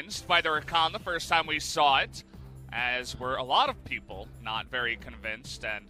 convinced by the Rakan the first time we saw it, as were a lot of people not very convinced. And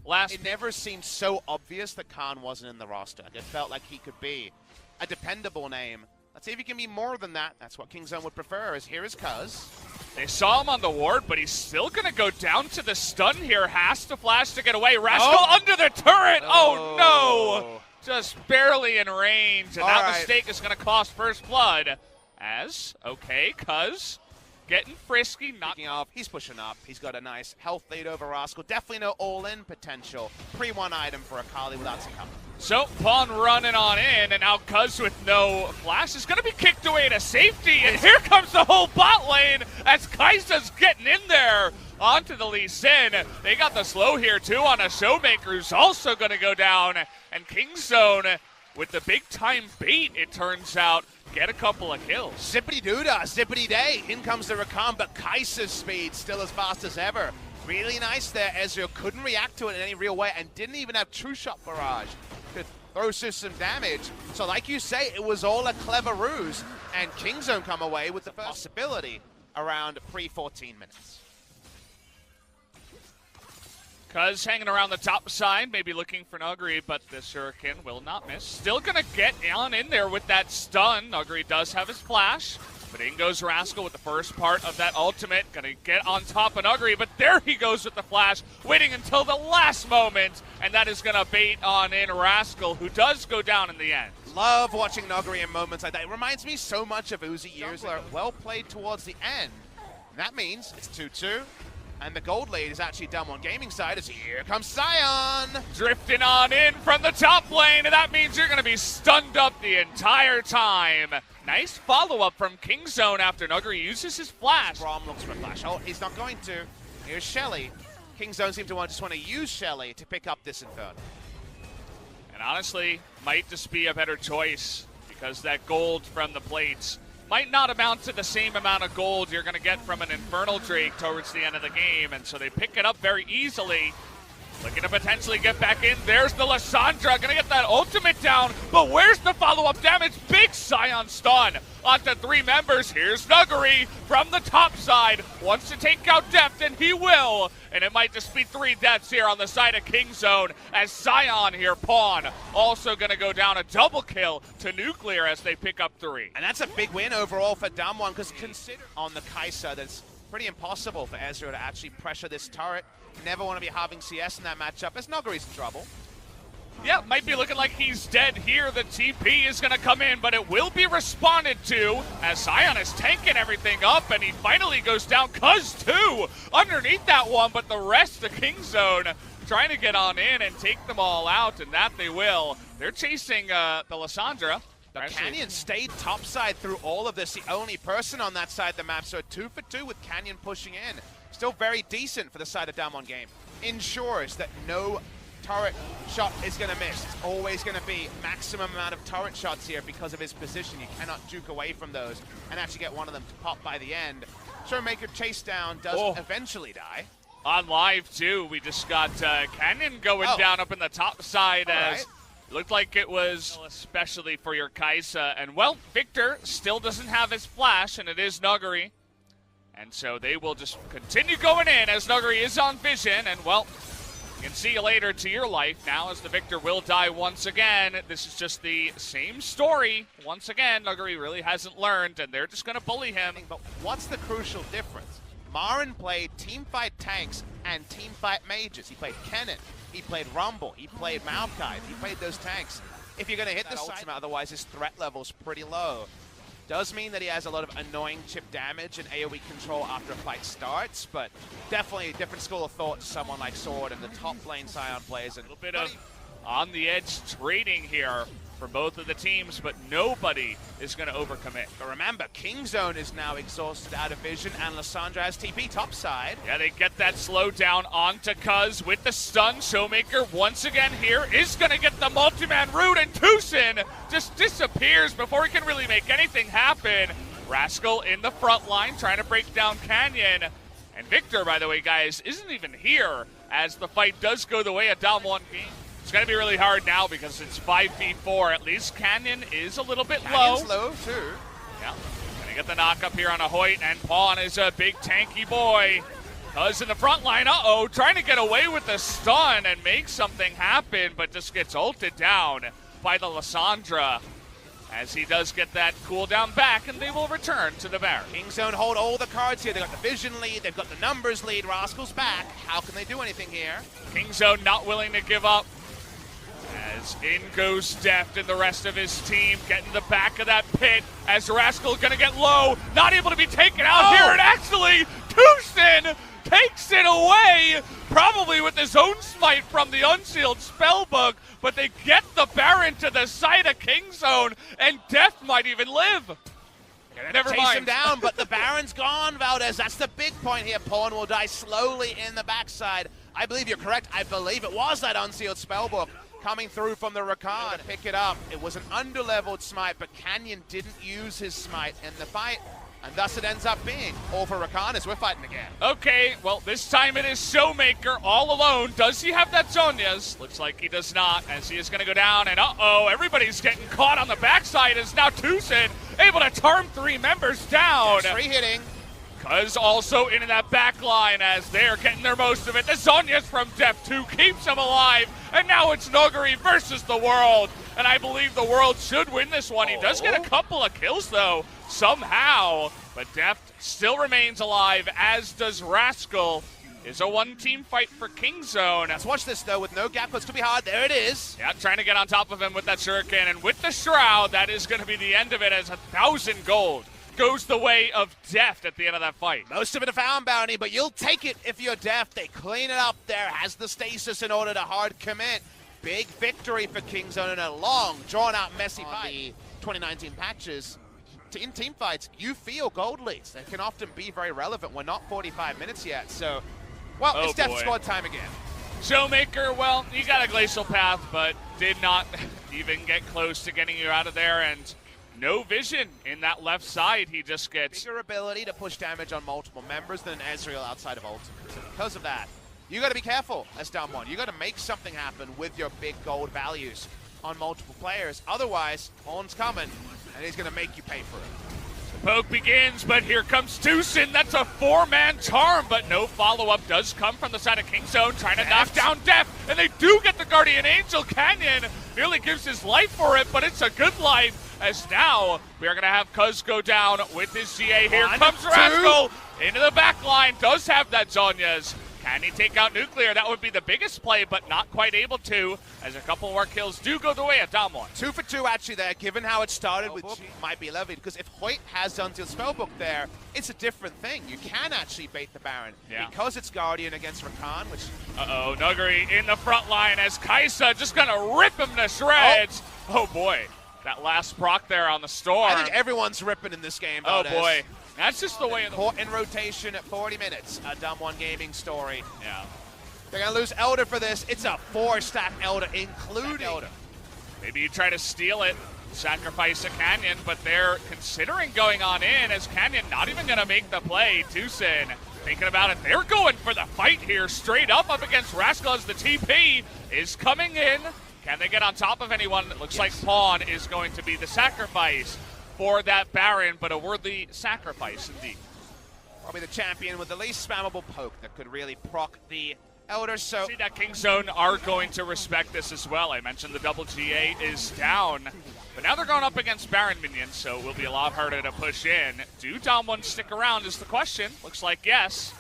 it never seemed so obvious that Khan wasn't in the roster. It felt like he could be a dependable name. Let's see if he can be more than that. That's what KingZone would prefer, is here is Cuz. They saw him on the ward, but he's still going to go down to the stun here. Has to flash to get away. Rascal under the turret. Oh, no. Just barely in range. And that mistake is going to cost first blood. As, okay, Cuz getting frisky. Picking up. He's pushing up. He's got a nice health lead over Rascal. Definitely no all-in potential. Pre-1 item for Akali without some cover. So, Pawn running on in, and now Cuz with no flash is going to be kicked away to safety, and here comes the whole bot lane as Kai'Sa's getting in there onto the Lee Sin. They got the slow here, too, on a Showmaker who's also going to go down, and KingZone with the big-time bait, it turns out, get a couple of kills. Zippity-doo-dah, zippity-day. In comes the Rakan, but Kai'Sa's speed still as fast as ever. Really nice there. Ezreal couldn't react to it in any real way and didn't even have True Shot Barrage to throw some damage. So like you say, it was all a clever ruse, and KingZone come away with the possibility around pre-14 minutes. Cuz hanging around the top side, maybe looking for Nuguri, but the Shuriken will not miss. Still gonna get on in there with that stun. Nuguri does have his flash, but in goes Rascal with the first part of that ultimate. Gonna get on top of Nuguri, but there he goes with the flash, waiting until the last moment, and that is gonna bait on in Rascal, who does go down in the end. Love watching Nuguri in moments like that. It reminds me so much of Uzi years. Well played towards the end. And that means it's 2-2. And the gold lead is actually Damwon Gaming side as here comes Sion. Drifting on in from the top lane, and that means you're going to be stunned up the entire time. Nice follow-up from KingZone after Nuguri uses his flash. Braum looks for a flash. Oh, he's not going to. Here's Shelly. KingZone seem to just want to use Shelly to pick up this Inferno. And honestly, might just be a better choice because that gold from the plates might not amount to the same amount of gold you're going to get from an Infernal Drake towards the end of the game, and so they pick it up very easily. Looking to potentially get back in. There's the Lissandra, going to get that ultimate down, but where's the follow-up damage? Big Sion stun onto 3 members. Here's Nuguri from the top side. Wants to take out Deft, and he will. And it might just be 3 deaths here on the side of KingZone as Sion here, Pawn, also going to go down a double kill to Nuclear as they pick up 3. And that's a big win overall for Damwon, because consider on the Kai'Sa that's pretty impossible for Ezreal to actually pressure this turret. Never want to be having CS in that matchup as Nuguri's in trouble. Yeah, might be looking like he's dead here. The TP is going to come in, but it will be responded to as Sion is tanking everything up, and he finally goes down. Cuz too underneath that one, but the rest of KingZone trying to get on in and take them all out, and that they will. They're chasing the Lissandra. But Canyon stayed topside through all of this, the only person on that side of the map, so 2 for 2 with Canyon pushing in. Still very decent for the side of Damwon Game. Ensures that no turret shot is going to miss. It's always going to be maximum amount of turret shots here because of his position. You cannot juke away from those and actually get one of them to pop by the end. Showmaker chase down does eventually die. On live too, we just got Canyon going down up in the top side as looked like it was especially for your Kai'Sa. And well, Victor still doesn't have his flash, and it is Nuguri. And so they will just continue going in as Nuguri is on vision. And well, you can see you later to your life now as the Victor will die once again. This is just the same story. Once again, Nuguri really hasn't learned, and they're just going to bully him. But what's the crucial difference? Marin played teamfight tanks and teamfight mages. He played Kennen, he played Rumble, he played Maokai, he played those tanks. If you're going to hit the ultimate, otherwise his threat level's pretty low. Does mean that he has a lot of annoying chip damage and AoE control after a fight starts, but definitely a different school of thought to someone like Sword and the top lane Sion plays. A little bit of on-the-edge trading here for both of the teams, but nobody is going to overcommit. But remember, KingZone is now exhausted out of vision, and Lissandra has TP topside. Yeah, they get that slow down onto Cuz with the stun. Showmaker once again here is going to get the multi-man root, and Tucson just disappears before he can really make anything happen. Rascal in the front line trying to break down Canyon. And Victor, by the way, guys, isn't even here as the fight does go the way of Damwon Game. It's going to be really hard now because it's 5v4. At least Canyon is a little bit Canyon's low. low, too. Yeah. Going to get the knock up here on a Hoyt, and Pawn is a big tanky boy. Cuz in the front line, trying to get away with the stun and make something happen, but just gets ulted down by the Lissandra. As he does get that cooldown back, and they will return to the Baron. KingZone hold all the cards here. They've got the vision lead, they've got the numbers lead. Rascal's back. How can they do anything here? KingZone not willing to give up. As in goes Deft and the rest of his team, getting the back of that pit. As Rascal gonna get low, not able to be taken out here, and actually, Tucson takes it away, probably with his own smite from the unsealed spellbook, but they get the Baron to the side of KingZone, and Deft might even live. Never Chase mind. him down, but the Baron's gone, Valdez. That's the big point here. Pawn will die slowly in the backside. I believe you're correct. I believe it was that unsealed spellbook coming through from the Rakan to pick it up. It was an underleveled smite, but Canyon didn't use his smite in the fight, and thus it ends up being all for Rakan as we're fighting again. Okay, well, this time it is Showmaker all alone. Does he have that Zhonya's? Looks like he does not, as he is going to go down, and everybody's getting caught on the backside as now Tucson able to charm 3 members down. Free hitting. Cuz also in that back line as they're getting their most of it. The Zhonya's from Deft 2 keeps him alive, and now it's Noguri versus the World, and I believe the World should win this one. He does get a couple of kills though, somehow, but Deft still remains alive, as does Rascal. It's a 1-team fight for KingZone. Let's watch this though with no gap. It's to be hard. There it is. Yeah, trying to get on top of him with that shuriken, and with the Shroud, that is going to be the end of it, as 1,000 gold goes the way of Deft at the end of that fight. Most of it a found bounty, but you'll take it if you're Deft. They clean it up there, has the stasis in order to hard commit. Big victory for KingZone in a long, drawn-out, messy fight. The 2019 patches, in team fights, you feel gold leads. They can often be very relevant. We're not 45 minutes yet, so, well, it's Deft squad time again. Showmaker, well, you got a Glacial Path, but did not even get close to getting you out of there, and no vision in that left side. He just gets bigger ability to push damage on multiple members than Ezreal outside of ultimate. So because of that, you got to be careful as Damwon. You got to make something happen with your big gold values on multiple players. Otherwise, Pawn's coming, and he's going to make you pay for it. The poke begins, but here comes Tucson. That's a 4-man charm, but no follow-up does come from the side of KingZone, trying to knock down Deft, and they do get the Guardian Angel. Canyon nearly gives his life for it, but it's a good life, as now we are going to have Cuz go down with his GA. Here comes Rascal into the back line, does have that Zhonya's. Can he take out Nuclear? That would be the biggest play, but not quite able to, as a couple more kills do go the way of Damwon. 2 for 2 actually there, given how it started with might be levied, because if Hoyt has Unsealed Spellbook there, it's a different thing. You can actually bait the Baron, because it's Guardian against Rakan, which... Nuguri in the front line as Kaisa just gonna rip him to shreds. Oh boy, that last proc there on the Storm. I think everyone's ripping in this game, Valdez. Oh boy. That's just the way of the... Caught in rotation at 40 minutes, a Damwon Gaming story. Yeah. They're going to lose Elder for this. It's a 4-stack Elder, including Elder. Maybe you try to steal it, sacrifice a Canyon, but they're considering going on in, as Canyon not even going to make the play. Tucson thinking about it. They're going for the fight here, straight up against Rascal, as the TP is coming in. Can they get on top of anyone? It looks like Pawn is going to be the sacrifice for that Baron, but a worthy sacrifice indeed. Probably the champion with the least spammable poke that could really proc the Elder. So see that KingZone are going to respect this as well. I mentioned the double GA is down, but now they're going up against Baron minions, so it will be a lot harder to push in. Do Damwon stick around is the question. Looks like yes.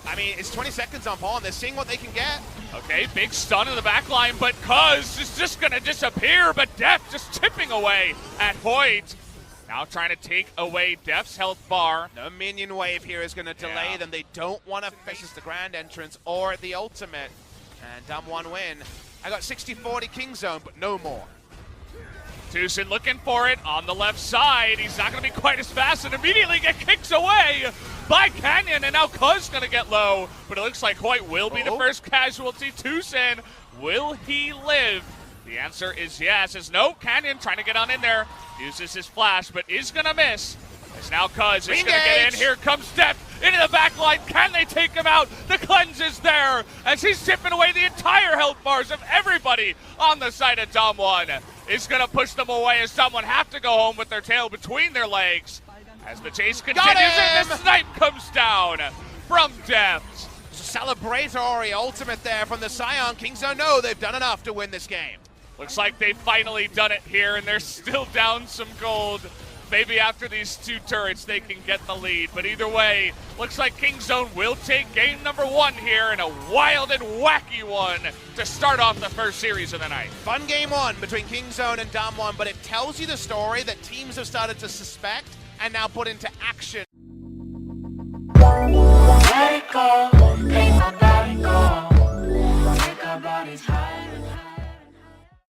I mean, it's 20 seconds on Pawn. They're seeing what they can get. Okay, big stun in the back line, but Cuz is just going to disappear, but Deft just chipping away at Hoyt. Now trying to take away Deft's health bar. No minion wave here is going to delay them. They don't want to face the grand entrance or the ultimate. And Damwon win. I got 60-40 KingZone, but no more. Tucson looking for it on the left side. He's not going to be quite as fast and immediately get kicked away by Canyon. And now Cuz going to get low, but it looks like Hoyt will be the first casualty. Tucson, will he live? The answer is yes, as no, Canyon trying to get on in there. Uses his flash, but is going to miss. As now Cuz is going to get in. Here comes Deft into the back line. Can they take him out? The cleanse is there as he's chipping away the entire health bars of everybody on the side of Damwon. is going to push them away as someone have to go home with their tail between their legs. As the chase continues and the snipe comes down from Depths. Celebratory ultimate there from the Scion. KingZone know they've done enough to win this game. Looks like they've finally done it here, and they're still down some gold. Maybe after these 2 turrets they can get the lead, but either way, looks like KingZone will take game number 1 here in a wild and wacky one to start off the first series of the night. Fun game 1 between KingZone and Damwon, but it tells you the story that teams have started to suspect and now put into action. Let it go.